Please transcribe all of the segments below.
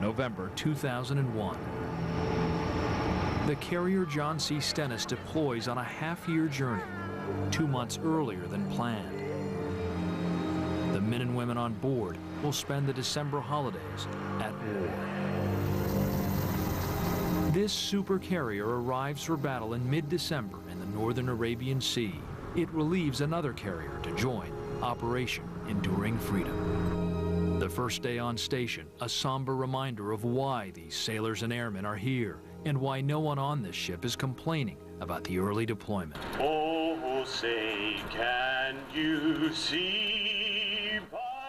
November 2001. The carrier John C. Stennis deploys on a half-year journey, 2 months earlier than planned. The men and women on board will spend the December holidays at war. This supercarrier arrives for battle in mid-December in the northern Arabian Sea. It relieves another carrier to join Operation Enduring Freedom. The first day on station, a somber reminder of why these sailors and airmen are here and why no one on this ship is complaining about the early deployment. Oh, say, can you see?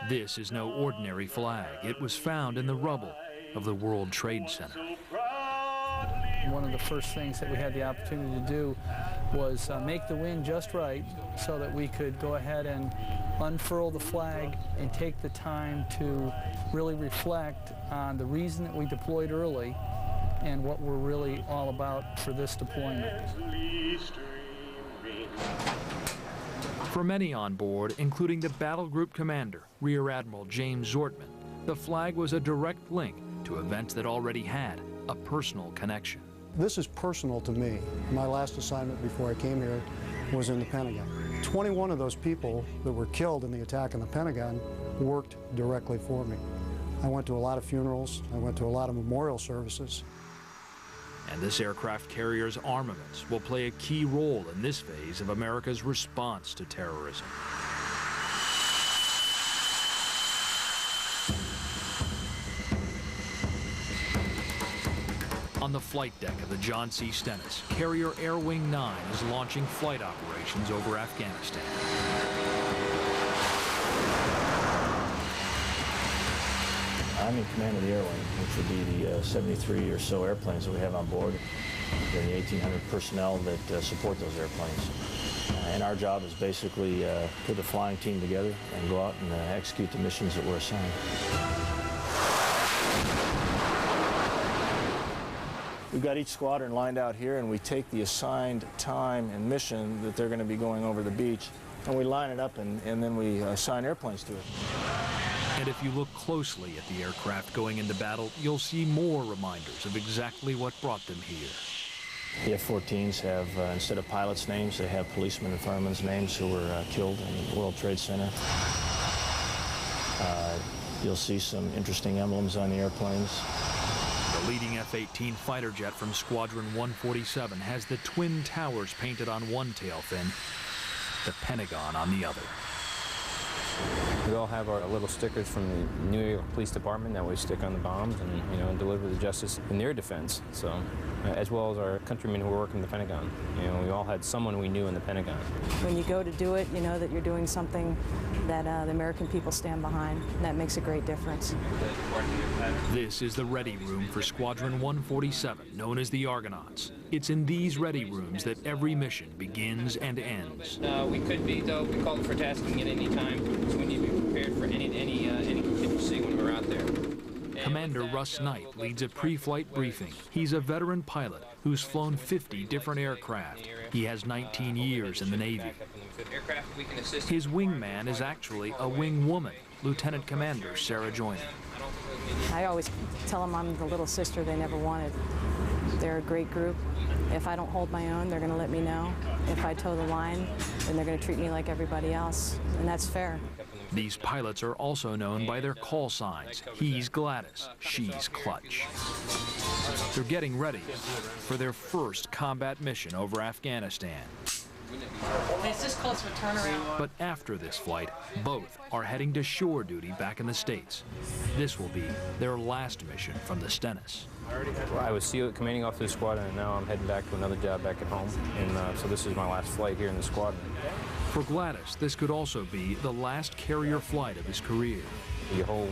This is no ordinary flag. It was found in the rubble of the World Trade Center. One of the first things that we had the opportunity to do was make the wind just right so that we could go ahead and unfurl the flag and take the time to really reflect on the reason that we deployed early and what we're really all about for this deployment. For many on board, including the battle group commander, Rear Admiral James Zortman, the flag was a direct link to events that already had a personal connection. This is personal to me. My last assignment before I came here was in the Pentagon. 21 of those people that were killed in the attack on the Pentagon worked directly for me. I went to a lot of funerals, I went to a lot of memorial services. And this aircraft carrier's armaments will play a key role in this phase of America's response to terrorism. On the flight deck of the John C. Stennis, Carrier Air Wing 9 is launching flight operations over Afghanistan. I'm in command of the Air Wing, which would be the 73 or so airplanes that we have on board, and the 1,800 personnel that support those airplanes. And our job is basically put a flying team together and go out and execute the missions that we're assigned. We've got each squadron lined out here, and we take the assigned time and mission that they're going to be going over the beach, and we line it up, and then we assign airplanes to it. And if you look closely at the aircraft going into battle, you'll see more reminders of exactly what brought them here. The F-14s have, instead of pilots' names, they have policemen and firemen's names who were killed in the World Trade Center. You'll see some interesting emblems on the airplanes. The leading F-18 fighter jet from Squadron 147 has the Twin Towers painted on one tail fin, the Pentagon on the other. We all have our little stickers from the New York Police Department that we stick on the bombs and, you know, deliver the justice in their defense. So, as well as our countrymen who work in the Pentagon. You know, we all had someone we knew in the Pentagon. When you go to do it, you know that you're doing something that the American people stand behind. And that makes a great difference. This is the ready room for Squadron 147, known as the Argonauts. It's in these ready rooms that every mission begins and ends. We could be, though, we call for tasking at any time, so we need to be prepared for any contingency when we're out there. Commander Russ Knight leads a pre-flight briefing. He's a veteran pilot who's flown 50 different aircraft. He has 19 years in the Navy. His wingman is actually a wing woman, Lieutenant Commander Sarah Joyner. I always tell them I'm the little sister they never wanted. They're a great group. If I don't hold my own, they're going to let me know. If I toe the line, then they're going to treat me like everybody else, and that's fair. These pilots are also known by their call signs. He's Gladys, she's Clutch. They're getting ready for their first combat mission over Afghanistan. Is this close to a turnaround? But after this flight, both are heading to shore duty back in the States. This will be their last mission from the Stennis. Well, I was commanding officer of the squadron, and now I'm heading back to another job back at home. And so this is my last flight here in the squadron. For Gladys, this could also be the last carrier flight of his career. The whole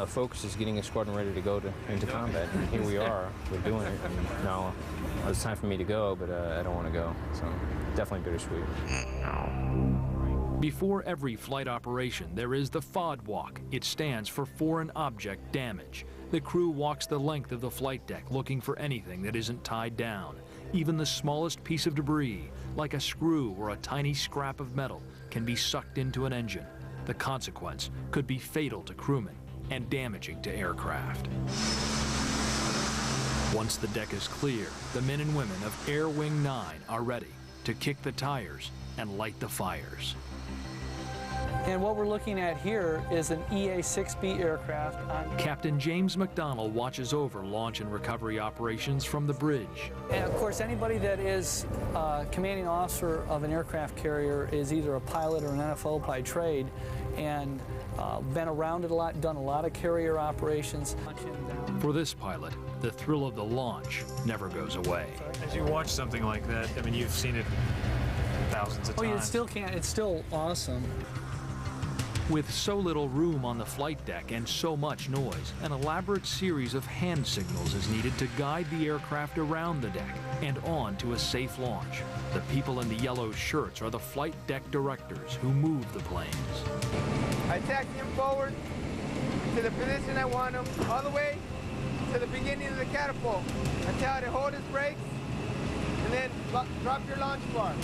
focus is getting a squadron ready to go into combat. And here we are, we're doing it. And now it's time for me to go, but I don't want to go. So definitely bittersweet. Before every flight operation, there is the FOD walk. It stands for Foreign Object Damage. The crew walks the length of the flight deck looking for anything that isn't tied down. Even the smallest piece of debris, like a screw or a tiny scrap of metal, can be sucked into an engine. The consequence could be fatal to crewmen and damaging to aircraft. Once the deck is clear, the men and women of Air Wing 9 are ready to kick the tires and light the fires. And what we're looking at here is an EA-6B aircraft. Captain James McDonald watches over launch and recovery operations from the bridge. And of course, anybody that is commanding officer of an aircraft carrier is either a pilot or an NFO by trade, and been around it a lot, done a lot of carrier operations. For this pilot, the thrill of the launch never goes away. As you watch something like that, I mean, you've seen it thousands of times. Oh, you still can't. It's still awesome. With so little room on the flight deck and so much noise, an elaborate series of hand signals is needed to guide the aircraft around the deck and on to a safe launch. The people in the yellow shirts are the flight deck directors who move the planes. I taxi him forward to the position I want him, all the way to the beginning of the catapult. I tell you to hold his brakes and then drop your launch bar.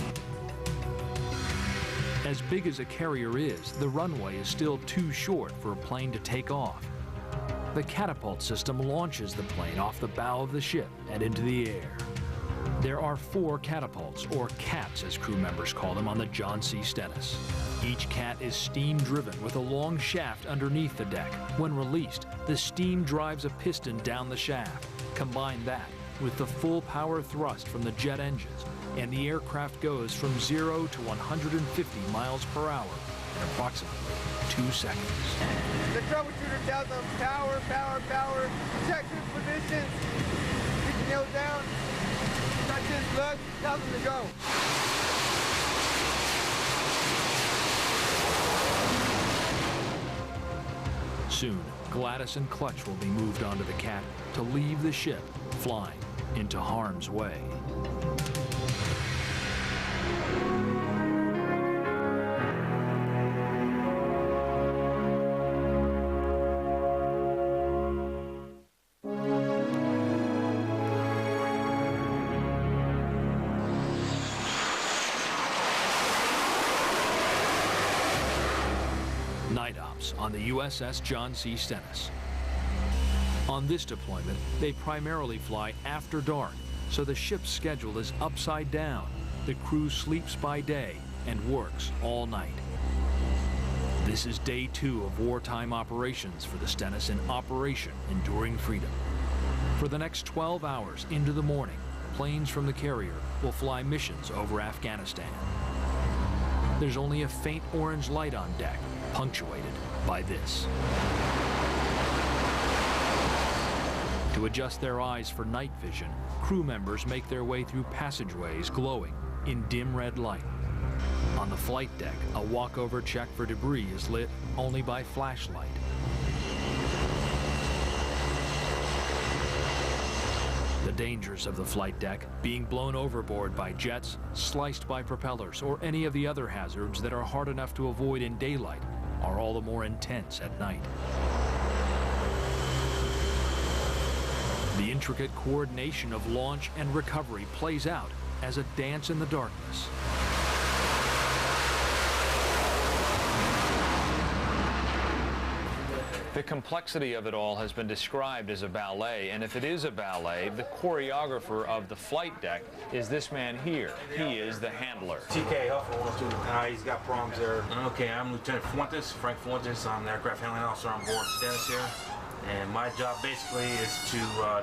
As big as a carrier is, the runway is still too short for a plane to take off. The catapult system launches the plane off the bow of the ship and into the air. There are 4 catapults, or cats as crew members call them, on the John C. Stennis. Each cat is steam-driven with a long shaft underneath the deck. When released, the steam drives a piston down the shaft. Combine that with the full power thrust from the jet engines, and the aircraft goes from 0 to 150 miles per hour in approximately 2 seconds. The troubleshooter tells them power, power, power, check his positions, keep the nose down, touch his look, tells them to go. Soon, Gladys and Clutch will be moved onto the cat to leave the ship, flying into harm's way. Night ops on the USS John C. Stennis. On this deployment, they primarily fly after dark, so the ship's schedule is upside down. The crew sleeps by day and works all night. This is day 2 of wartime operations for the Stennis in Operation Enduring Freedom. For the next 12 hours into the morning, planes from the carrier will fly missions over Afghanistan. There's only a faint orange light on deck, punctuated by this. To adjust their eyes for night vision, crew members make their way through passageways glowing in dim red light. On the flight deck, a walkover check for debris is lit only by flashlight. The dangers of the flight deck, being blown overboard by jets, sliced by propellers, or any of the other hazards that are hard enough to avoid in daylight, are all the more intense at night. The intricate coordination of launch and recovery plays out as a dance in the darkness. The complexity of it all has been described as a ballet, and if it is a ballet, the choreographer of the flight deck is this man here. He is the handler. TK Huffer wants to, he's got problems there. Okay, I'm Lieutenant Fuentes, Frank Fuentes. I'm the aircraft handling officer on board Stennis here. And my job basically is to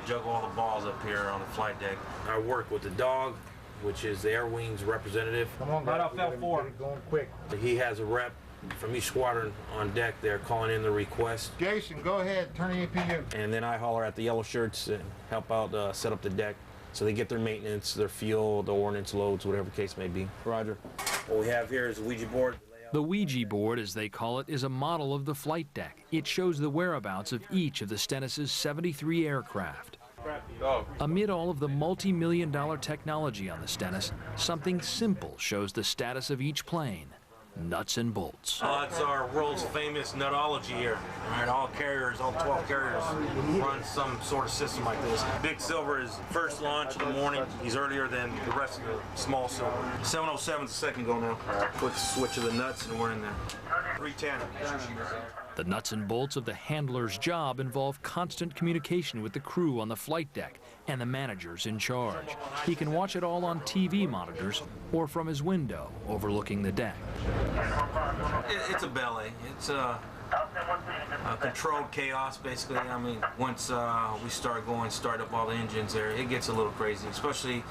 juggle all the balls up here on the flight deck. I work with the dog, which is the Air Wing's representative. Come on, right off L4. Going quick. He has a rep from each squadron on deck there calling in the request. Jason, go ahead, turn the APU. And then I holler at the yellow shirts and help out set up the deck so they get their maintenance, their fuel, the ordnance loads, whatever the case may be. Roger. What we have here is a Ouija board. The Ouija board, as they call it, is a model of the flight deck. It shows the whereabouts of each of the Stennis's 73 aircraft. Amid all of the multi-million-dollar technology on the Stennis, something simple shows the status of each plane. Nuts and bolts. It's our world's famous nutology here. All right, all carriers, all 12 carriers run some sort of system like this. Big Silver is first launch in the morning. He's earlier than the rest of the small Silver. 707's a second go now. Quick switch of the nuts and we're in there. 310. The nuts and bolts of the handler's job involve constant communication with the crew on the flight deck and the managers in charge. He can watch it all on TV monitors or from his window overlooking the deck. It's a ballet. It's a controlled chaos, basically. I mean, once we start up all the engines there, it gets a little crazy, especially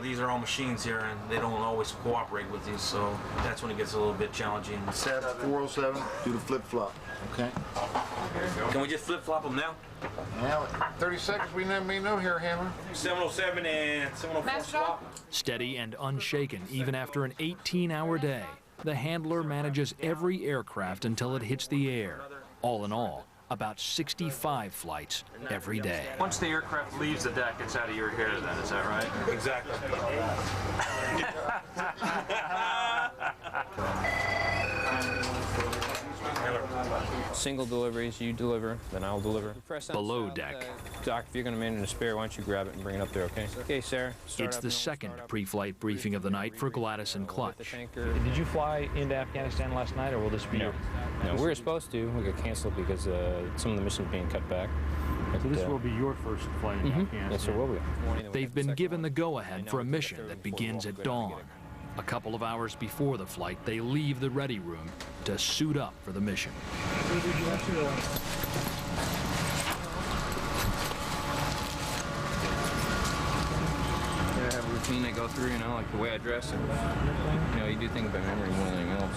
these are all machines here, and they don't always cooperate with these, so that's when it gets a little bit challenging. Set 407, do the flip-flop, okay? Can we just flip-flop them now? Now, 30 seconds, we never know here, Handler. 707 and 704 swap. Steady and unshaken even after an 18-hour day, the handler manages every aircraft until it hits the air. All in all, about 65 flights every day. Once the aircraft leaves the deck, it's out of your hair then, is that right? Exactly. Single deliveries, you deliver, then I'll deliver. Below deck. Doc, if you're going to manage a spare, why don't you grab it and bring it up there, okay? Okay, Sarah. It's the second pre-flight briefing of the night for Gladys and Clutch. Did you fly into Afghanistan last night, or will this be your? No, we were supposed to. We got canceled because some of the missions being cut back. So this will be your first flight in Afghanistan? Yes, sir, will be. They've been given the go-ahead for a mission that begins at dawn. A couple of hours before the flight, they leave the ready room to suit up for the mission. I have a routine I go through, you know, like the way I dress. And, you know, you do think about memory more than anything else.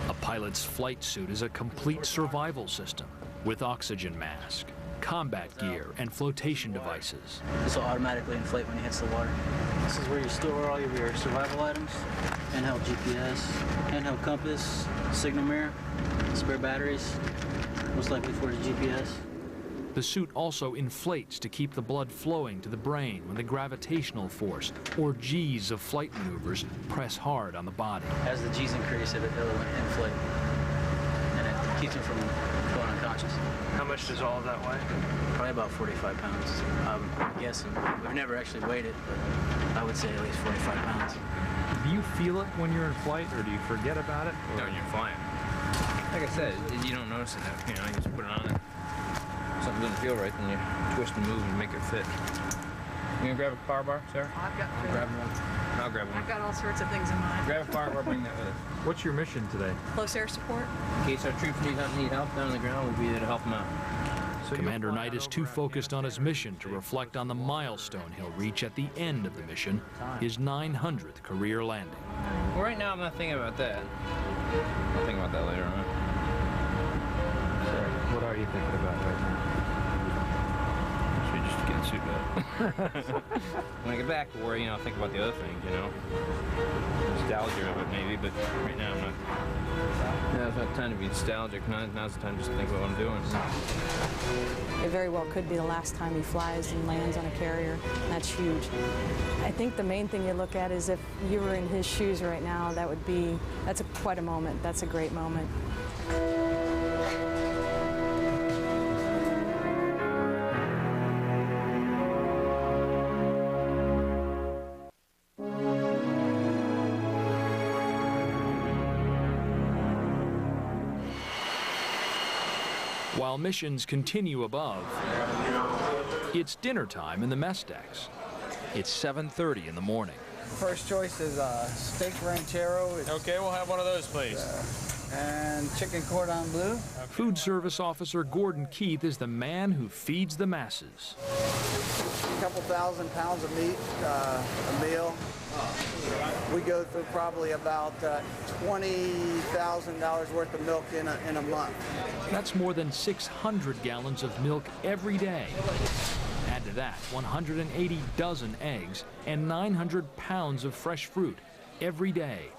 A pilot's flight suit is a complete survival system with oxygen mask, combat gear, and flotation devices. This will automatically inflate when it hits the water. This is where you store all of your survival items, handheld GPS, handheld compass, signal mirror, spare batteries, most likely for the GPS. The suit also inflates to keep the blood flowing to the brain when the gravitational force, or G's of flight maneuvers, press hard on the body. As the G's increase, it'll inflate, and it keeps it from going unconscious. How much does all of that weigh? Probably about 45 pounds. I'm guessing. We've never actually weighed it, but I would say at least 45 pounds. Do you feel it when you're in flight, or do you forget about it? No, when you're flying. Like I said, you don't notice it. You know, you just put it on it. If something doesn't feel right, then you twist and move and make it fit. You gonna grab a power bar, Sarah? I've got three. Grab one. I'll grab one. I've got all sorts of things in mind. Grab a power bar, bring that with us. What's your mission today? Close air support. In case our troops need help down on the ground, we'll be there to help them out. So Commander Knight is too focused on his mission to reflect on the milestone he'll reach at the end of the mission, his 900th career landing. Well, right now I'm not thinking about that. I'll think about that later on. Sorry, what are you thinking about right now? Should just get suited up. When I get back to where, you know, I'll think about the other things, you know. Nostalgia of it maybe, but right now I'm not. Yeah, it's not time to be nostalgic. Now's the time just to think about what I'm doing. It very well could be the last time he flies and lands on a carrier. That's huge. I think the main thing you look at is if you were in his shoes right now, that's quite a moment. That's a great moment. While missions continue above, it's dinner time in the mess decks. It's 7:30 in the morning. First choice is steak ranchero. Okay, we'll have one of those, please. And chicken cordon bleu. Food Service Officer Gordon Keith is the man who feeds the masses. A couple 1,000 pounds of meat a meal. We go through probably about $20,000 worth of milk in a month. That's more than 600 gallons of milk every day. Add to that 180 dozen eggs and 900 pounds of fresh fruit every day.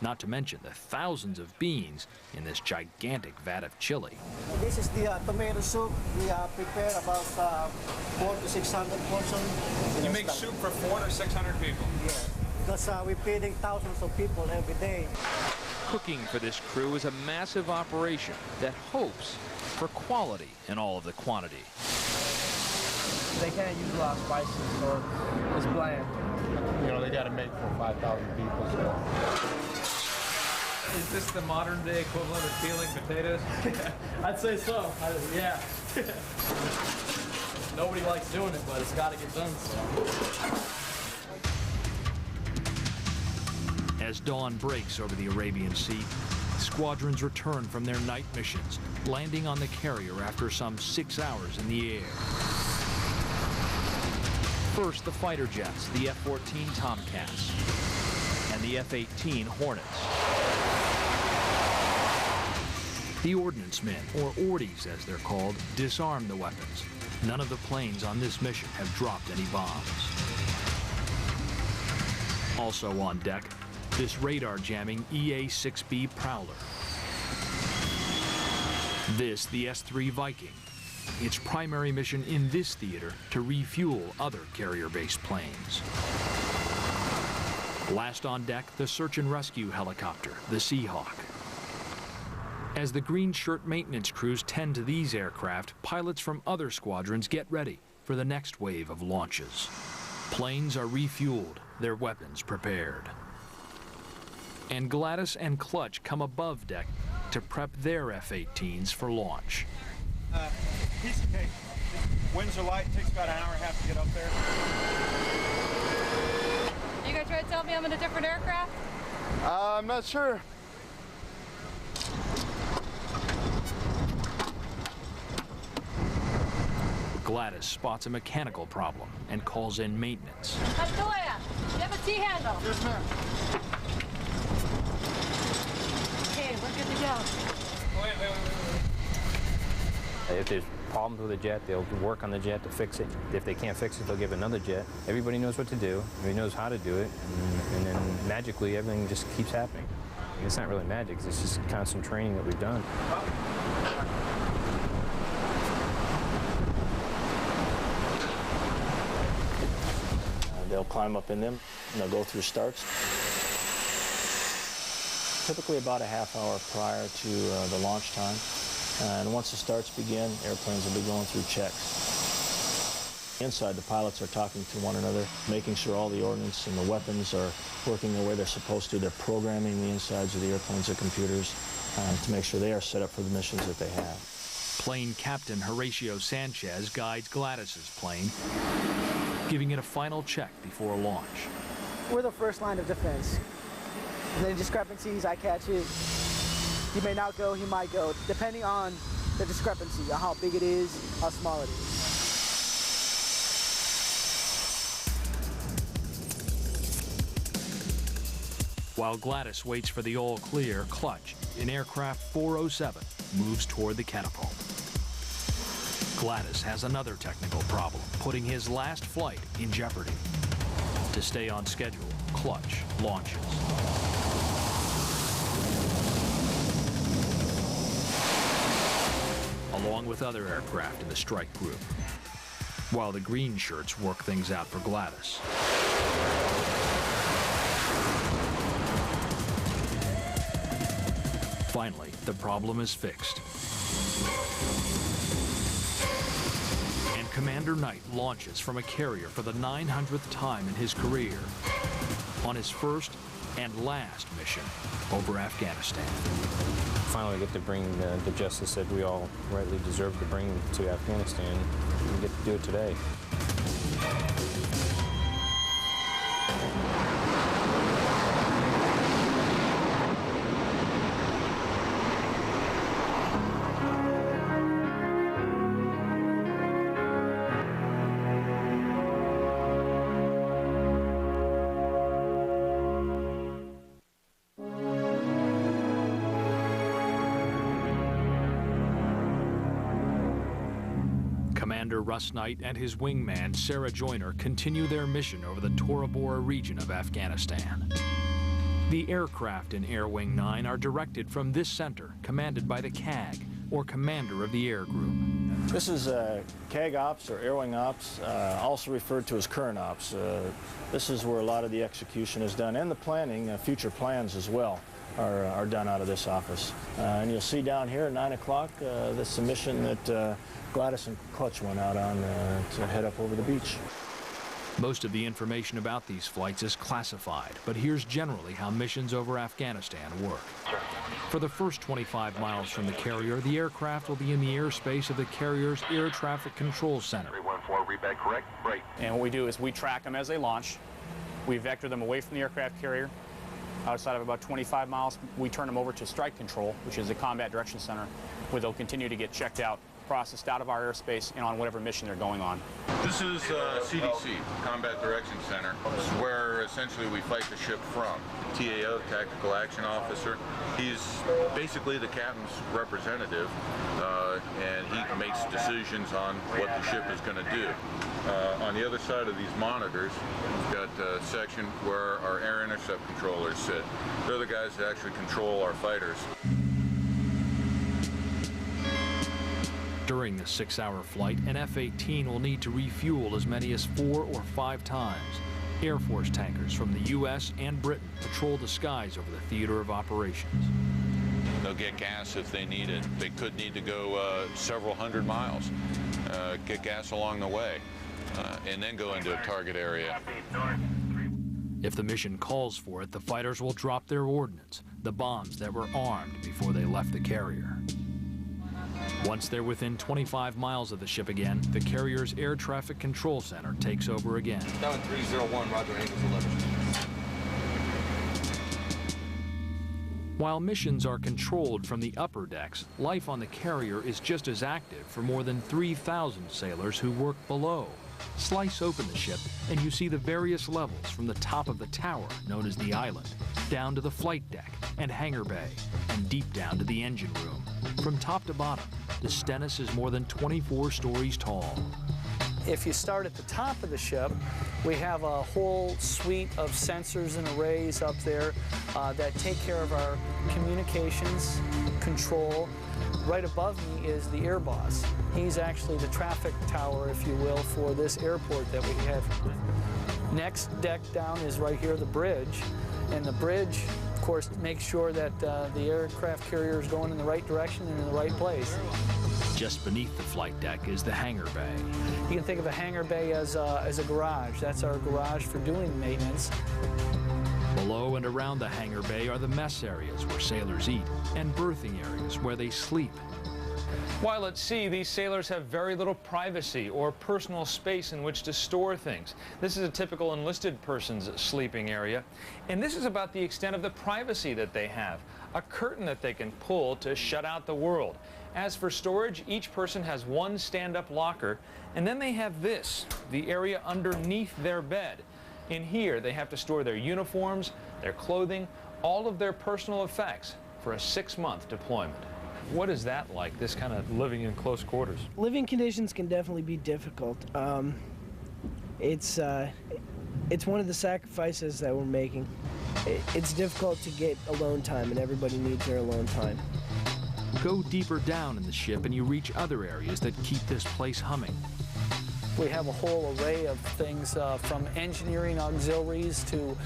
Not to mention the thousands of beans in this gigantic vat of chili. This is the tomato soup. We prepare about 400 to 600 portions. You make soup for 400 to 600 people? Yeah, because we're feeding thousands of people every day. Cooking for this crew is a massive operation that hopes for quality in all of the quantity. They can't use a lot of spices, so it's bland. they got to make for 5,000 people. So. Is this the modern day equivalent of peeling potatoes? I'd say so. Yeah. Nobody likes doing it, but it's got to get done. So. As dawn breaks over the Arabian Sea, squadrons return from their night missions, landing on the carrier after some 6 hours in the air. First, the fighter jets, the F-14 Tomcats and the F-18 Hornets. The ordnance men, or ordies as they're called, disarm the weapons. None of the planes on this mission have dropped any bombs. Also on deck, this radar-jamming EA-6B Prowler. This, the S-3 Viking. Its primary mission in this theater to refuel other carrier-based planes. Last on deck, the search and rescue helicopter, the Seahawk. As the green shirt maintenance crews tend to these aircraft, pilots from other squadrons get ready for the next wave of launches. Planes are refueled, their weapons prepared. And Gladys and Clutch come above deck to prep their F-18s for launch. Piece of cake. Winds are light, takes about an hour and a half to get up there. You guys trying to tell me I'm in a different aircraft? I'm not sure. Gladys spots a mechanical problem and calls in maintenance. Atoya, you have a T-handle. Yes, ma'am. Okay, we're good to go. Wait. If there's problems with the jet, they'll work on the jet to fix it. If they can't fix it, they'll give another jet. Everybody knows what to do. Everybody knows how to do it. And then magically, everything just keeps happening. It's not really magic. It's just constant training that we've done. They'll climb up in them, and they'll go through starts. Typically about a half hour prior to the launch time. And once the starts begin, airplanes will be going through checks. Inside, the pilots are talking to one another, making sure all the ordnance and the weapons are working the way they're supposed to. They're programming the insides of the airplanes and computers to make sure they are set up for the missions that they have. Plane Captain Horatio Sanchez guides Gladys's plane, giving it a final check before launch. We're the first line of defense. If there are discrepancies, I catch it. He may not go, he might go, depending on the discrepancy, how big it is, how small it is. While Gladys waits for the all clear, Clutch, in aircraft 407, moves toward the catapult. Gladys has another technical problem, putting his last flight in jeopardy. To stay on schedule, Clutch launches. Along with other aircraft in the strike group, while the green shirts work things out for Gladys. Finally, the problem is fixed. And Commander Knight launches from a carrier for the 900th time in his career on his first and last mission over Afghanistan. Finally get to bring the justice that we all rightly deserve to bring to Afghanistan. We get to do it today. Commander Russ Knight and his wingman, Sarah Joyner, continue their mission over the Tora Bora region of Afghanistan. The aircraft in Air Wing 9 are directed from this center, commanded by the CAG, or Commander of the Air Group. This is CAG Ops, or Air Wing Ops, also referred to as Current Ops. This is where a lot of the execution is done, and the planning, future plans as well, are done out of this office. And you'll see down here at 9 o'clock, this is a mission that Gladys and Clutch went out on to head up over the beach. Most of the information about these flights is classified, but here's generally how missions over Afghanistan work. For the first 25 miles from the carrier, the aircraft will be in the airspace of the carrier's Air Traffic Control Center. 314, read back correct, break. And what we do is we track them as they launch. We vector them away from the aircraft carrier. Outside of about 25 miles, we turn them over to Strike Control, which is the Combat Direction Center, where they'll continue to get checked out, processed out of our airspace, and on whatever mission they're going on. This is CDC, Combat Direction Center. This is where essentially we fight the ship from. TAO, Tactical Action Officer, he's basically the captain's representative, and he makes decisions on what the ship is going to do. On the other side of these monitors, we've got a section where our air intercept controllers sit. They're the guys that actually control our fighters. During the 6-hour flight, an F-18 will need to refuel as many as 4 or 5 times. Air Force tankers from the U.S. and Britain patrol the skies over the theater of operations. They'll get gas if they need it. They could need to go several hundred miles, get gas along the way, and then go into a target area. If the mission calls for it, the fighters will drop their ordnance, the bombs that were armed before they left the carrier. Once they're within 25 miles of the ship again, the carrier's Air Traffic Control Center takes over again. 7301, Roger, Angels 11. While missions are controlled from the upper decks, life on the carrier is just as active for more than 3,000 sailors who work below. Slice open the ship and you see the various levels from the top of the tower, known as the island, down to the flight deck and hangar bay, and deep down to the engine room. From top to bottom, the Stennis is more than 24 stories tall. If you start at the top of the ship, we have a whole suite of sensors and arrays up there that take care of our communications, control. Right above me is the air boss. He's actually the traffic tower, if you will, for this airport that we have. Next deck down is right here, the bridge. And the bridge, of course, makes sure that the aircraft carrier is going in the right direction and in the right place. Just beneath the flight deck is the hangar bay. You can think of a hangar bay as a garage. That's our garage for doing maintenance. Below and around the hangar bay are the mess areas where sailors eat and berthing areas where they sleep. While at sea, these sailors have very little privacy or personal space in which to store things. This is a typical enlisted person's sleeping area, and this is about the extent of the privacy that they have. A curtain that they can pull to shut out the world. As for storage, each person has one stand-up locker, and then they have this, the area underneath their bed. In here, they have to store their uniforms, their clothing, all of their personal effects for a 6-month deployment. What is that like, this kind of living in close quarters? Living conditions can definitely be difficult. It's one of the sacrifices that we're making. It's difficult to get alone time, and everybody needs their alone time. Go deeper down in the ship and you reach other areas that keep this place humming. We have a whole array of things from engineering auxiliaries to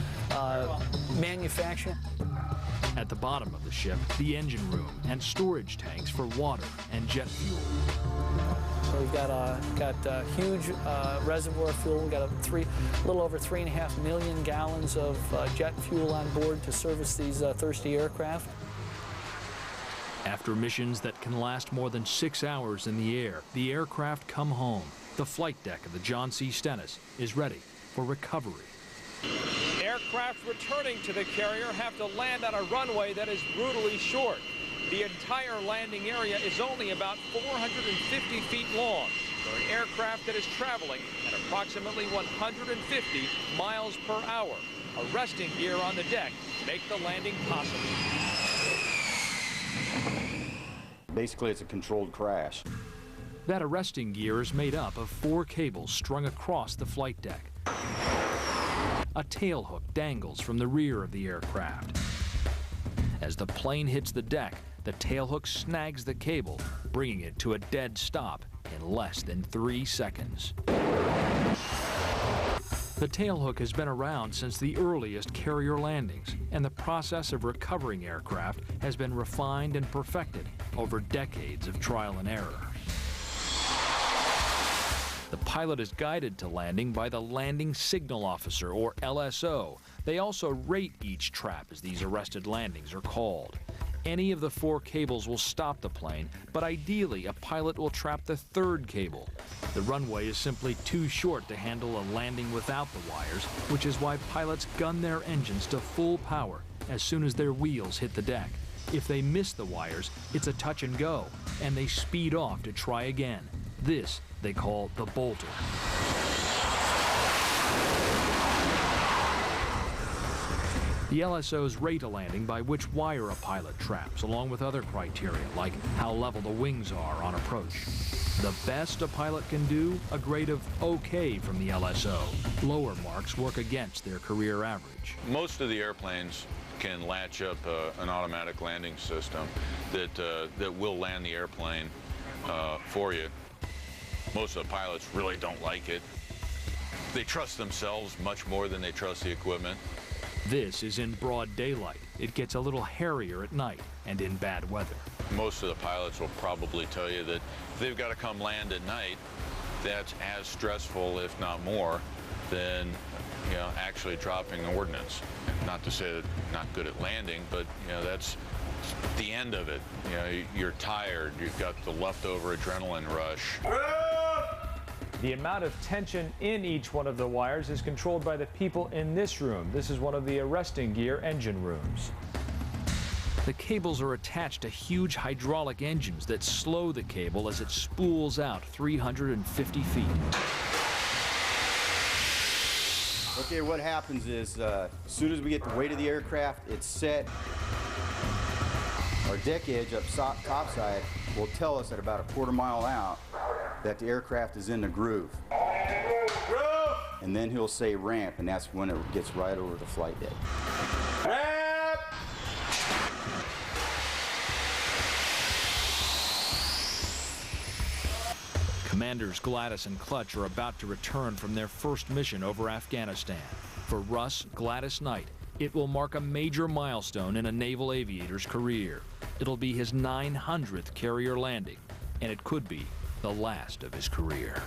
manufacturing. At the bottom of the ship, the engine room and storage tanks for water and jet fuel. So we've got a huge reservoir fuel. We've got a little over 3.5 million gallons of jet fuel on board to service these thirsty aircraft. After missions that can last more than 6 hours in the air, the aircraft come home. The flight deck of the John C. Stennis is ready for recovery. Aircraft returning to the carrier have to land on a runway that is brutally short. The entire landing area is only about 450 feet long for an aircraft that is traveling at approximately 150 miles per hour. Arresting gear on the deck make the landing possible. Basically, it's a controlled crash. That arresting gear is made up of 4 cables strung across the flight deck. A tailhook dangles from the rear of the aircraft. As the plane hits the deck, the tailhook snags the cable, bringing it to a dead stop in less than 3 seconds. The tailhook has been around since the earliest carrier landings, and the process of recovering aircraft has been refined and perfected over decades of trial and error. The pilot is guided to landing by the landing signal officer, or LSO. They also rate each trap, as these arrested landings are called. Any of the 4 cables will stop the plane, but ideally a pilot will trap the 3rd cable. The runway is simply too short to handle a landing without the wires, which is why pilots gun their engines to full power as soon as their wheels hit the deck. If they miss the wires, it's a touch and go, and they speed off to try again. This they call the bolter. The LSOs rate a landing by which wire a pilot traps, along with other criteria like how level the wings are on approach. The best a pilot can do, a grade of OK from the LSO. Lower marks work against their career average. Most of the airplanes can latch up an automatic landing system that will land the airplane for you. Most of the pilots really don't like it. They trust themselves much more than they trust the equipment. This is in broad daylight. It gets a little hairier at night and in bad weather. Most of the pilots will probably tell you that if they've got to come land at night, that's as stressful, if not more, than actually dropping ordnance. Not to say that not good at landing, but that's the end of it. You're tired. You've got the leftover adrenaline rush. The amount of tension in each one of the wires is controlled by the people in this room. This is one of the arresting gear engine rooms. The cables are attached to huge hydraulic engines that slow the cable as it spools out 350 feet. Okay, what happens is as soon as we get the weight of the aircraft, it's set. Our deck edge up topside will tell us at about a quarter mile out that the aircraft is in the groove. And then he'll say ramp, and that's when it gets right over the flight deck. Ramp! Commanders Gladys and Clutch are about to return from their first mission over Afghanistan. For Russ Gladys Knight, it will mark a major milestone in a naval aviator's career. It'll be his 900th carrier landing, and it could be the last of his career.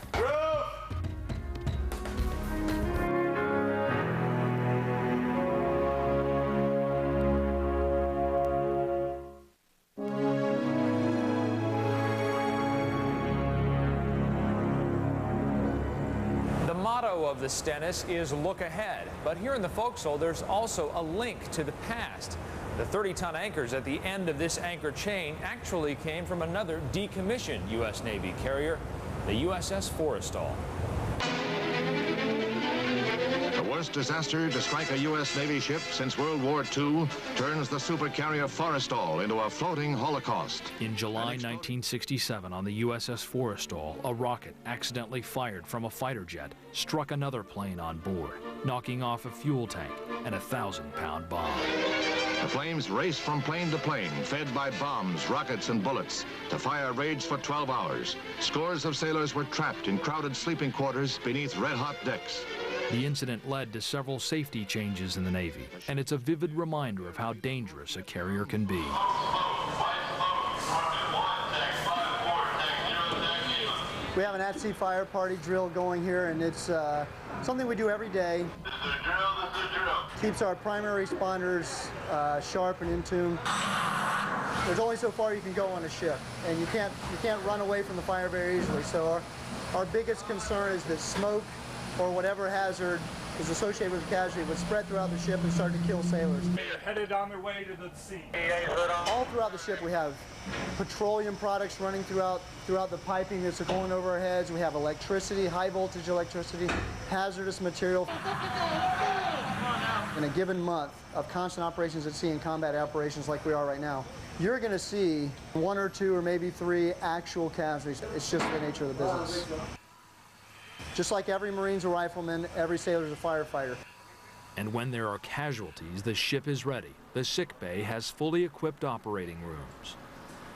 The motto of the Stennis is look ahead, but here in the forecastle there's also a link to the past. The 30-ton anchors at the end of this anchor chain actually came from another decommissioned U.S. Navy carrier, the USS Forrestal. The worst disaster to strike a U.S. Navy ship since World War II turns the supercarrier Forrestal into a floating holocaust. In July 1967, on the USS Forrestal, a rocket accidentally fired from a fighter jet struck another plane on board, knocking off a fuel tank and a 1,000-pound bomb. The flames raced from plane to plane, fed by bombs, rockets, and bullets. The fire raged for 12 hours. Scores of sailors were trapped in crowded sleeping quarters beneath red-hot decks. The incident led to several safety changes in the Navy, and it's a vivid reminder of how dangerous a carrier can be. We have an at-sea fire party drill going here, and it's something we do every day. Keeps our primary responders sharp and in tune. There's only so far you can go on a ship, and you can't run away from the fire very easily. So our biggest concern is that smoke or whatever hazard is associated with the casualty would spread throughout the ship and start to kill sailors. Headed on their way to the sea. All throughout the ship we have petroleum products running throughout the piping that's going over our heads. We have electricity, high voltage electricity, hazardous material. In a given month of constant operations at sea and combat operations like we are right now, you're going to see 1 or 2 or maybe 3 actual casualties. It's just the nature of the business. Just like every Marine's a rifleman, every sailor's a firefighter. And when there are casualties, the ship is ready. The sick bay has fully equipped operating rooms.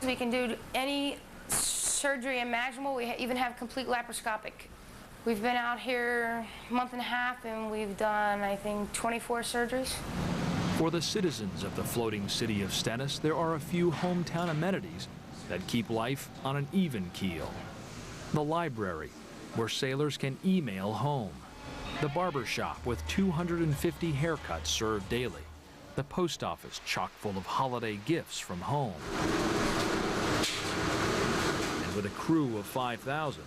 We can do any surgery imaginable. We even have complete laparoscopic. We've been out here a month and a half, and we've done, I think, 24 surgeries. For the citizens of the floating city of Stennis, there are a few hometown amenities that keep life on an even keel. The library, where sailors can email home. The barber shop with 250 haircuts served daily. The post office chock full of holiday gifts from home. And with a crew of 5,000,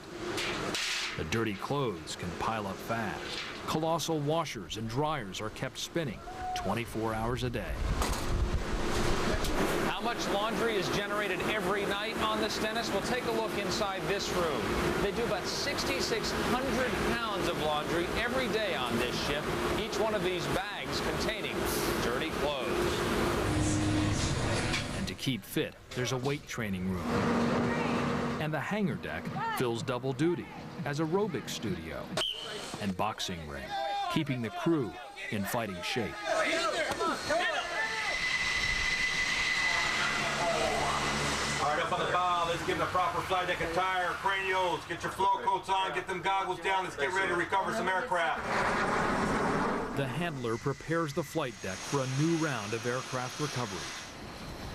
the dirty clothes can pile up fast. Colossal washers and dryers are kept spinning 24 hours a day. How much laundry is generated every night on the Stennis? We'll take a look inside this room. They do about 6,600 pounds of laundry every day on this ship, each one of these bags containing dirty clothes. And to keep fit, there's a weight training room. And the hangar deck fills double duty as aerobic studio and boxing ring, keeping the crew in fighting shape. All right, up on the bow, let's give them a proper flight deck attire, cranials, get your flow coats on, get them goggles down, let's get ready to recover some aircraft. The handler prepares the flight deck for a new round of aircraft recoveries.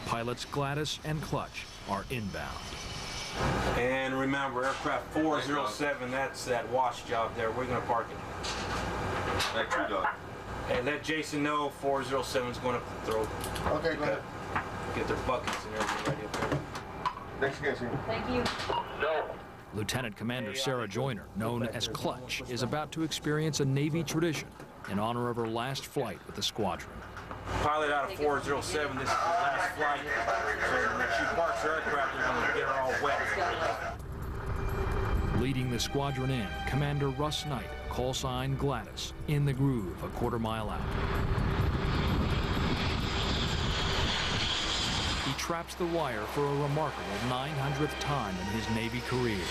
Pilots Gladys and Clutch are inbound. And remember, aircraft 407, that's that wash job there. We're going to park it. That true dog. Hey, let Jason know 407's going up the throat. Okay, go ahead. Get their buckets and everything ready up there. Thanks again, sir. Thank you. Lieutenant Commander Sarah Joyner, known as Clutch, is about to experience a Navy tradition in honor of her last flight with the squadron. Pilot out of 407, this is the last flight. So when she parks her aircraft, they're going to get her all wet. Leading the squadron in, Commander Russ Knight, call sign Gladys, in the groove a quarter-mile out. He traps the wire for a remarkable 900th time in his Navy career.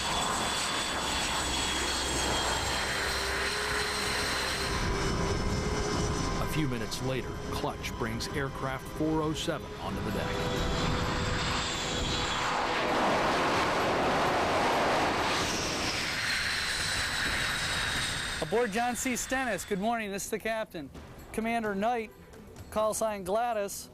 A few minutes later, Clutch brings aircraft 407 onto the deck. Aboard John C. Stennis, good morning, this is the captain. Commander Knight, call sign Gladys,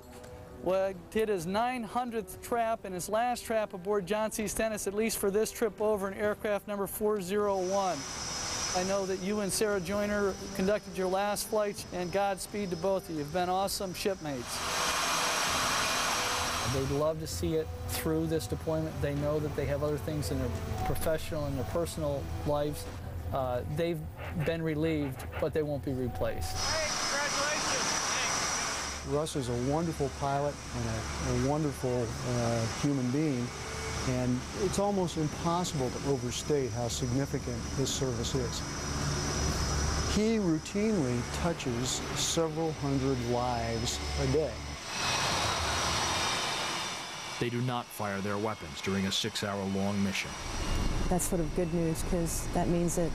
did his 900th trap and his last trap aboard John C. Stennis, at least for this trip over, in aircraft number 401. I know that you and Sarah Joyner conducted your last flights, and Godspeed to both of you. You've been awesome shipmates. They'd love to see it through this deployment. They know that they have other things in their professional and their personal lives. They've been relieved, but they won't be replaced. Russ is a wonderful pilot and a wonderful human being, and it's almost impossible to overstate how significant his service is. He routinely touches several hundred lives a day. They do not fire their weapons during a 6-hour-long mission. That's sort of good news, because that means that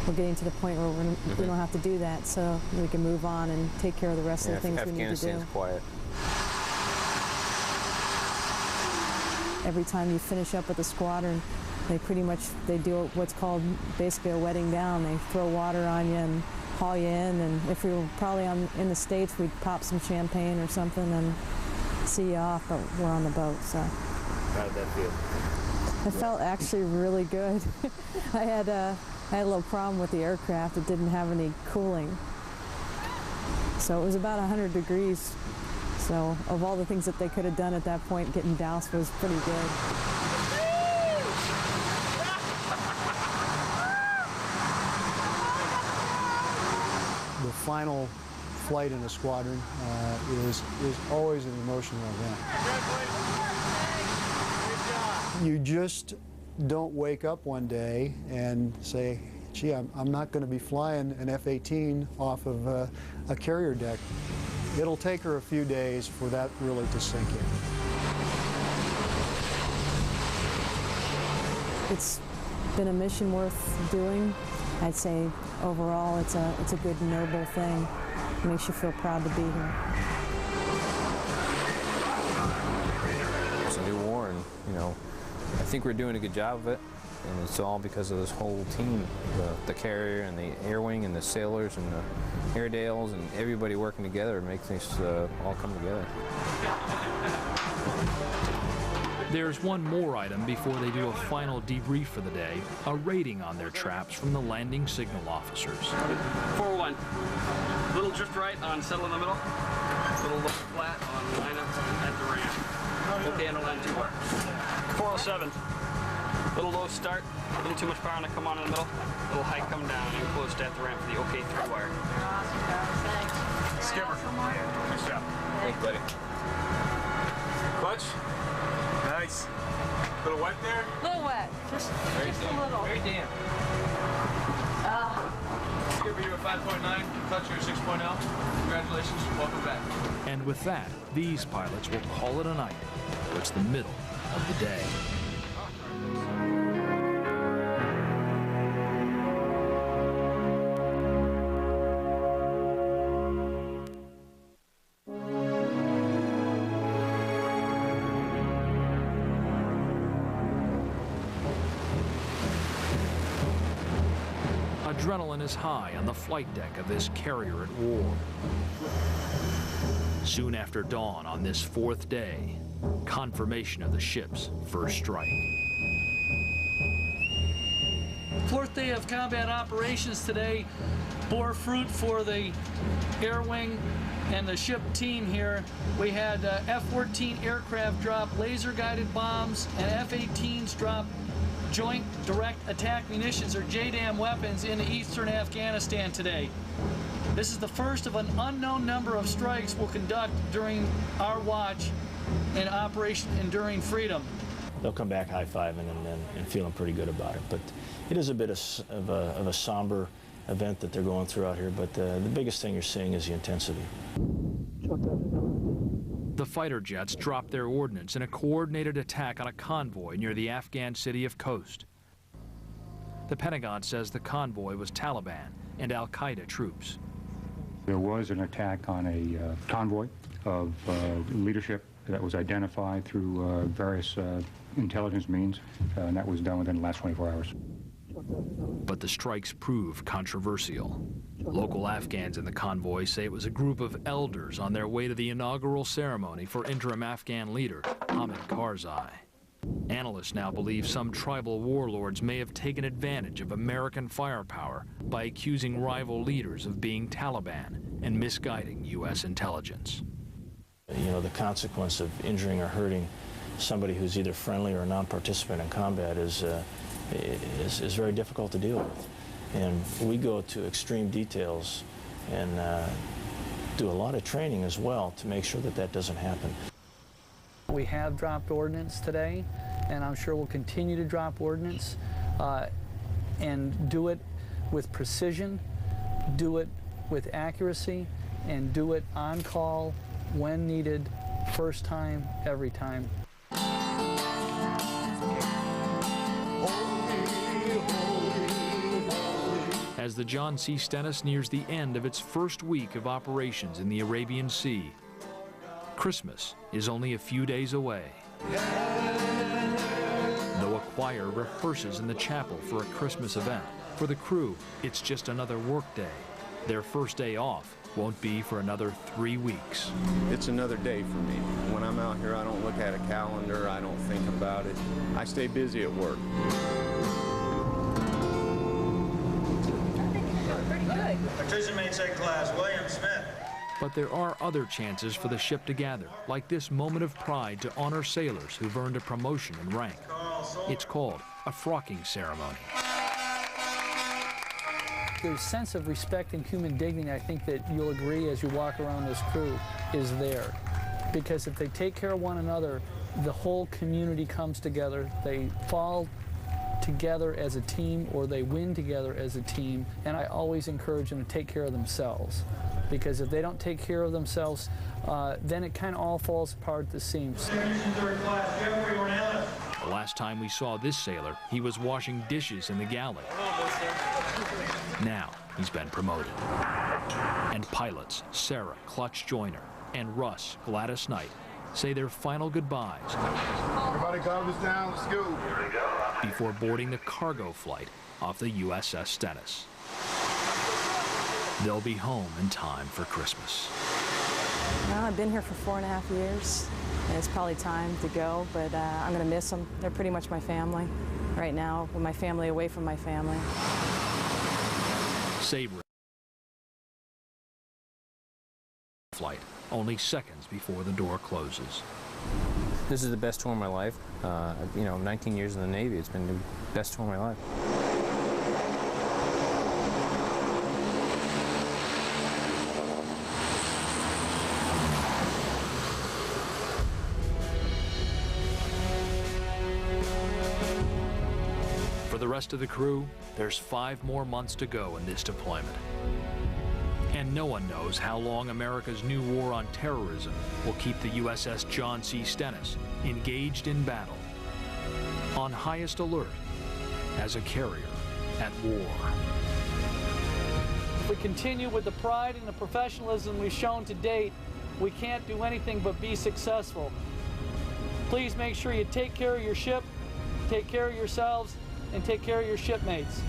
we're getting to the point where we don't have to do that, so we can move on and take care of the rest of the things we need to do. Afghanistan's quiet. Every time you finish up with a squadron, they do what's called basically a wetting down. They throw water on you and haul you in, and if we were probably in the States, we'd pop some champagne or something and see you off, but we're on the boat, so. How did that feel? It felt actually really good. I had a little problem with the aircraft. It didn't have any cooling. So it was about 100 degrees. So of all the things that they could have done at that point, getting doused was pretty good. The final flight in a squadron is always an emotional event. You just don't wake up one day and say, gee, I'm not going to be flying an F-18 off of a carrier deck. It'll take her a few days for that really to sink in. It's been a mission worth doing. I'd say overall it's a good, noble thing. It makes you feel proud to be here. It's a new war, and I think we're doing a good job of it, and it's all because of this whole team, the carrier and the air wing and the sailors and the Airedales and everybody working together makes this all come together. There's one more item before they do a final debrief for the day, a rating on their traps from the landing signal officers. 4-1. Little drift right on settle in the middle. Little low flat on line up at the ramp. Okay, and line 2 bar. 407. Little low start, a little too much power on the come on in the middle. Little high come down and closed at the ramp for the OK 3 wire. Skipper. Nice job. Thanks, buddy. Clutch. Nice. A little wet there? A little wet. Just a little. Very damp. Skipper, you at 5.9. Clutch, you're 6.0. Congratulations. Welcome back. And with that, these pilots will call it a night. It's the middle of the day. Adrenaline is high on the flight deck of this carrier at war. Soon after dawn on this 4th day, confirmation of the ship's first strike. 4th day of combat operations today bore fruit for the air wing and the ship team here. We had F-14 aircraft drop laser-guided bombs and F-18s drop Joint Direct Attack Munitions, or JDAM weapons, into eastern Afghanistan today. This is the first of an unknown number of strikes we'll conduct during our watch in Operation Enduring Freedom. They'll come back high-fiving and feeling pretty good about it. But it is a bit of a somber event that they're going through out here, but the biggest thing you're seeing is the intensity. The fighter jets dropped their ordnance in a coordinated attack on a convoy near the Afghan city of Khost. The Pentagon says the convoy was Taliban and al-Qaeda troops. There was an attack on a convoy of leadership that was identified through various intelligence means, and that was done within the last 24 hours. But the strikes proved controversial. Local Afghans in the convoy say it was a group of elders on their way to the inaugural ceremony for interim Afghan leader Hamid Karzai. Analysts now believe some tribal warlords may have taken advantage of American firepower by accusing rival leaders of being Taliban and misguiding U.S. intelligence. You know, the consequence of injuring or hurting somebody who's either friendly or a non-participant in combat is very difficult to deal with. And we go to extreme details and do a lot of training as well to make sure that that doesn't happen. We have dropped ordnance today, and I'm sure we'll continue to drop ordnance and do it with precision, do it with accuracy, and do it on call when needed, first time, every time. As the John C. Stennis nears the end of its first week of operations in the Arabian Sea, Christmas is only a few days away. Though a choir rehearses in the chapel for a Christmas event, for the crew, it's just another work day. Their first day off won't be for another 3 weeks. It's another day for me. When I'm out here, I don't look at a calendar, I don't think about it. I stay busy at work. Partition mainsail class, William Smith. But there are other chances for the ship to gather, like this moment of pride to honor sailors who've earned a promotion in rank. It's called a frocking ceremony. The sense of respect and human dignity, I think that you'll agree as you walk around this crew, is there. Because if they take care of one another, the whole community comes together. They fall together as a team, or they win together as a team. And I always encourage them to take care of themselves. Because if they don't take care of themselves, then it kind of all falls apart at the seams. The last time we saw this sailor, he was washing dishes in the galley. Now he's been promoted. And pilots Sarah Clutch Joyner and Russ Gladys Knight say their final goodbyes. Everybody goggles down, let's go. Before boarding the cargo flight off the USS Stennis. They'll be home in time for Christmas. Well, I've been here for 4.5 years. and it's probably time to go, but I'm going to miss them. They're pretty much my family right now, with my family away from my family. Savoring flight, only seconds before the door closes. This is the best tour of my life. You know, 19 years in the Navy, it's been the best tour of my life. For the rest of the crew, there's 5 more months to go in this deployment. And no one knows how long America's new war on terrorism will keep the USS John C. Stennis engaged in battle, on highest alert as a carrier at war. If we continue with the pride and the professionalism we've shown to date, we can't do anything but be successful. Please make sure you take care of your ship, take care of yourselves, and take care of your shipmates.